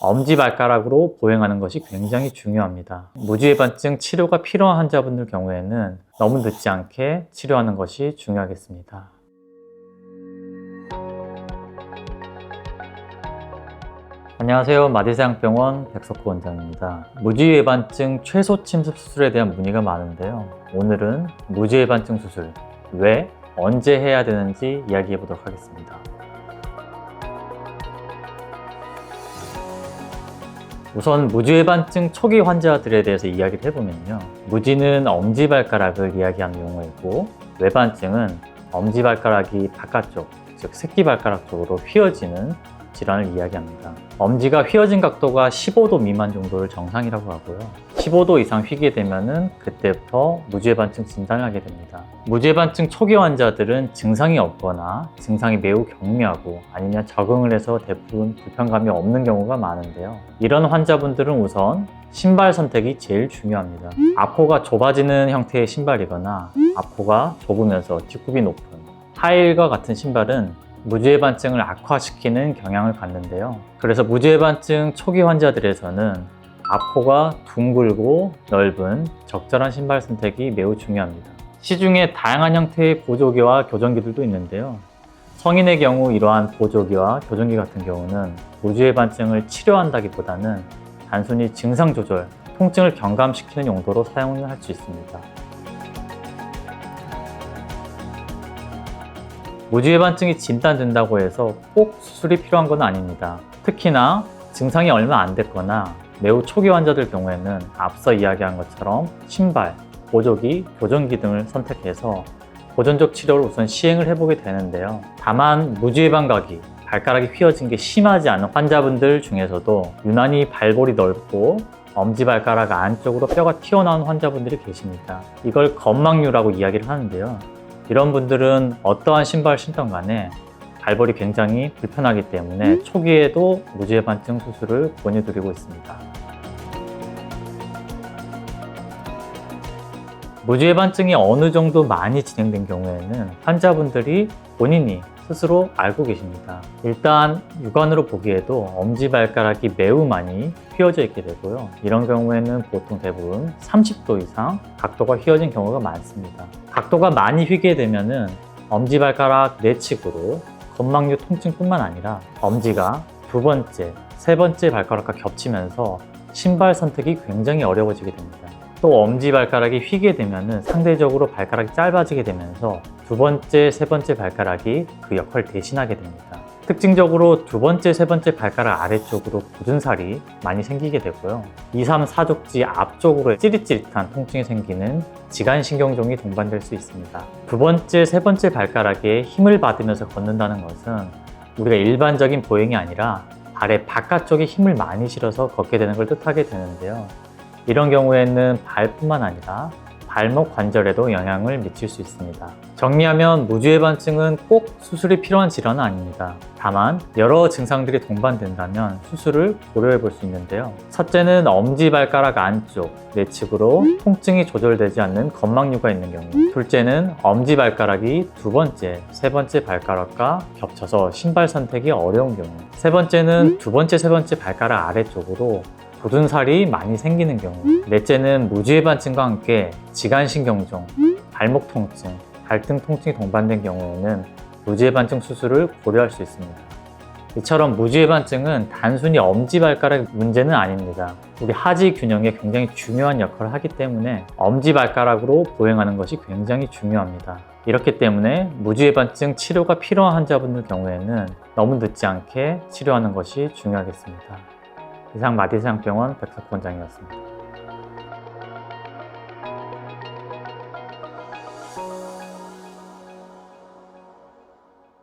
엄지발가락으로 보행하는 것이 굉장히 중요합니다. 무지해반증 치료가 필요한 환자분들 경우에는 너무 늦지 않게 치료하는 것이 중요하겠습니다. 안녕하세요. 마디사양병원 백석호 원장입니다. 무지해반증 최소 침습 수술에 대한 문의가 많은데요. 오늘은 무지해반증 수술 왜, 언제 해야 되는지 이야기해 보도록 하겠습니다. 우선 무지해반증 초기 환자들에 대해서 이야기를 해보면요. 무지는 엄지발가락을 이야기하는 용어이고, 외반증은 엄지발가락이 바깥쪽, 즉 새끼발가락 쪽으로 휘어지는 질환을 이야기합니다. 엄지가 휘어진 각도가 15도 미만 정도를 정상이라고 하고요. 15도 이상 휘게 되면은 그때부터 무지해반증 진단을 하게 됩니다. 무지해반증 초기 환자들은 증상이 없거나 증상이 매우 경미하고 아니면 적응을 해서 대부분 불편감이 없는 경우가 많은데요. 이런 환자분들은 우선 신발 선택이 제일 중요합니다. 앞코가 좁아지는 형태의 신발이거나 앞코가 좁으면서 뒷굽이 높은 하이힐과 같은 신발은 무지해반증을 악화시키는 경향을 갖는데요. 그래서 무지해반증 초기 환자들에서는 앞코가 둥글고 넓은 적절한 신발 선택이 매우 중요합니다. 시중에 다양한 형태의 보조기와 교정기들도 있는데요. 성인의 경우 이러한 보조기와 교정기 같은 경우는 무지해반증을 치료한다기보다는 단순히 증상 조절, 통증을 경감시키는 용도로 사용을 할 수 있습니다. 무지해반증이 진단된다고 해서 꼭 수술이 필요한 건 아닙니다. 특히나 증상이 얼마 안 됐거나 매우 초기 환자들 경우에는 앞서 이야기한 것처럼 신발, 보조기, 교정기 등을 선택해서 보존적 치료를 우선 시행을 해보게 되는데요. 다만 무지해반각이 발가락이 휘어진 게 심하지 않은 환자분들 중에서도 유난히 발볼이 넓고 엄지발가락 안쪽으로 뼈가 튀어나온 환자분들이 계십니다. 이걸 건망류라고 이야기를 하는데요. 이런 분들은 어떠한 신발을 신던 간에 발볼이 굉장히 불편하기 때문에 초기에도 무지해반증 수술을 권유드리고 있습니다. 무지해반증이 어느 정도 많이 진행된 경우에는 환자분들이 본인이 스스로 알고 계십니다. 일단 육안으로 보기에도 엄지발가락이 매우 많이 휘어져 있게 되고요. 이런 경우에는 보통 대부분 30도 이상 각도가 휘어진 경우가 많습니다. 각도가 많이 휘게 되면은 엄지발가락 내측으로 건망류 통증뿐만 아니라 엄지가 두 번째, 세 번째 발가락과 겹치면서 신발 선택이 굉장히 어려워지게 됩니다. 또 엄지발가락이 휘게 되면은 상대적으로 발가락이 짧아지게 되면서 두 번째, 세 번째 발가락이 그 역할을 대신하게 됩니다. 특징적으로 두 번째, 세 번째 발가락 아래쪽으로 굳은 살이 많이 생기게 되고요. 2, 3, 4족지 앞쪽으로 찌릿찌릿한 통증이 생기는 지간신경종이 동반될 수 있습니다. 두 번째, 세 번째 발가락에 힘을 받으면서 걷는다는 것은 우리가 일반적인 보행이 아니라 발의 바깥쪽에 힘을 많이 실어서 걷게 되는 걸 뜻하게 되는데요. 이런 경우에는 발뿐만 아니라 발목 관절에도 영향을 미칠 수 있습니다. 정리하면 무지해반증은 꼭 수술이 필요한 질환은 아닙니다. 다만 여러 증상들이 동반된다면 수술을 고려해 볼 수 있는데요. 첫째는 엄지발가락 안쪽 내측으로 통증이 조절되지 않는 건망류가 있는 경우, 둘째는 엄지발가락이 두 번째, 세 번째 발가락과 겹쳐서 신발 선택이 어려운 경우, 세 번째는 두 번째, 세 번째 발가락 아래쪽으로 굳은 살이 많이 생기는 경우, 넷째는 무지해반증과 함께 지간신경종, 발목 통증, 발등 통증이 동반된 경우에는 무지해반증 수술을 고려할 수 있습니다. 이처럼 무지해반증은 단순히 엄지발가락 문제는 아닙니다. 우리 하지 균형에 굉장히 중요한 역할을 하기 때문에 엄지발가락으로 보행하는 것이 굉장히 중요합니다. 이렇기 때문에 무지해반증 치료가 필요한 환자분들 경우에는 너무 늦지 않게 치료하는 것이 중요하겠습니다. 이상 마디사양병원 백석호 원장이었습니다.